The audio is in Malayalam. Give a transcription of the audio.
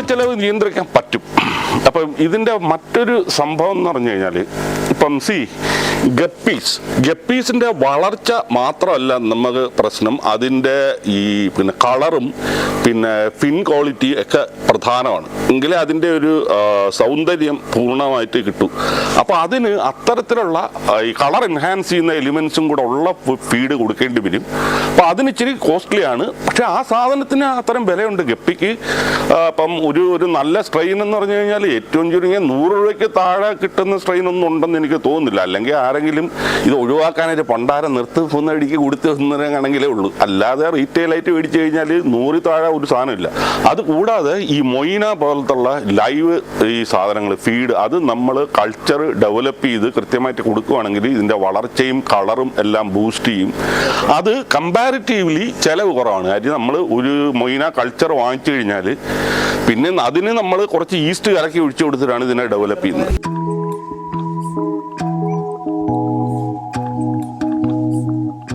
ചെലവ് നിയന്ത്രിക്കാൻ പറ്റും. അപ്പം ഇതിൻ്റെ മറ്റൊരു സംഭവം എന്ന് പറഞ്ഞു കഴിഞ്ഞാൽ, ഇപ്പം ഗപ്പീസിൻ്റെ വളർച്ച മാത്രമല്ല നമുക്ക് പ്രശ്നം, അതിൻ്റെ ഈ പിന്നെ കളറും പിന്നെ ഫിൻ ക്വാളിറ്റി ഒക്കെ പ്രധാനമാണ്. എങ്കിലേ അതിൻ്റെ ഒരു സൗന്ദര്യം പൂർണ്ണമായിട്ട് കിട്ടും. അപ്പോൾ അതിന് അത്തരത്തിലുള്ള ഈ കളർ എൻഹാൻസ് ചെയ്യുന്ന എലിമെൻസും കൂടെ ഉള്ള ഫീഡ് കൊടുക്കേണ്ടി വരും. അപ്പോൾ അതിന് ഇച്ചിരി കോസ്റ്റ്ലിയാണ്. പക്ഷേ ആ സാധനത്തിന് അത്തരം വിലയുണ്ട്. ഗപ്പിക്ക് ഇപ്പം ഒരു നല്ല സ്ട്രെയിൻ എന്ന് പറഞ്ഞു കഴിഞ്ഞാൽ ഏറ്റവും ചുരുങ്ങിയ 100 രൂപയ്ക്ക് താഴെ കിട്ടുന്ന സ്ട്രെയിൻ ഒന്നും ഉണ്ടെന്ന് എനിക്ക് തോന്നുന്നില്ല. അല്ലെങ്കിൽ ആരെങ്കിലും ഇത് ഒഴിവാക്കാനായിട്ട് പണ്ടാരം പോകുന്നടിക്ക് കൊടുത്ത് വന്നതാണെങ്കിലേ ഉള്ളൂ. അല്ലാതെ റീറ്റെയിലായിട്ട് മേടിച്ചു കഴിഞ്ഞാൽ 100 താഴെ ഒരു സാധനമില്ല. അത് കൂടാതെ ഈ മൊയ്ന പോലത്തുള്ള ലൈവ് ഈ സാധനങ്ങൾ ഫീഡ്, അത് നമ്മൾ കൾച്ചർ ഡെവലപ്പ് ചെയ്ത് കൃത്യമായിട്ട് കൊടുക്കുകയാണെങ്കിൽ ഇതിൻ്റെ വളർച്ചയും കളറും എല്ലാം ബൂസ്റ്റ് ചെയ്യും. അത് കമ്പാരിറ്റീവ്ലി ചിലവ് കുറവാണ്. കാര്യം നമ്മൾ ഒരു മൊയ്ന കൾച്ചർ വാങ്ങിച്ചു കഴിഞ്ഞാൽ പിന്നെ അതിന് നമ്മൾ കുറച്ച് ഈസ്റ്റ് കലക്കി ഒഴിച്ചു കൊടുത്തിട്ടാണ് ഇതിനെ ഡെവലപ്പ് ചെയ്യുന്നത്.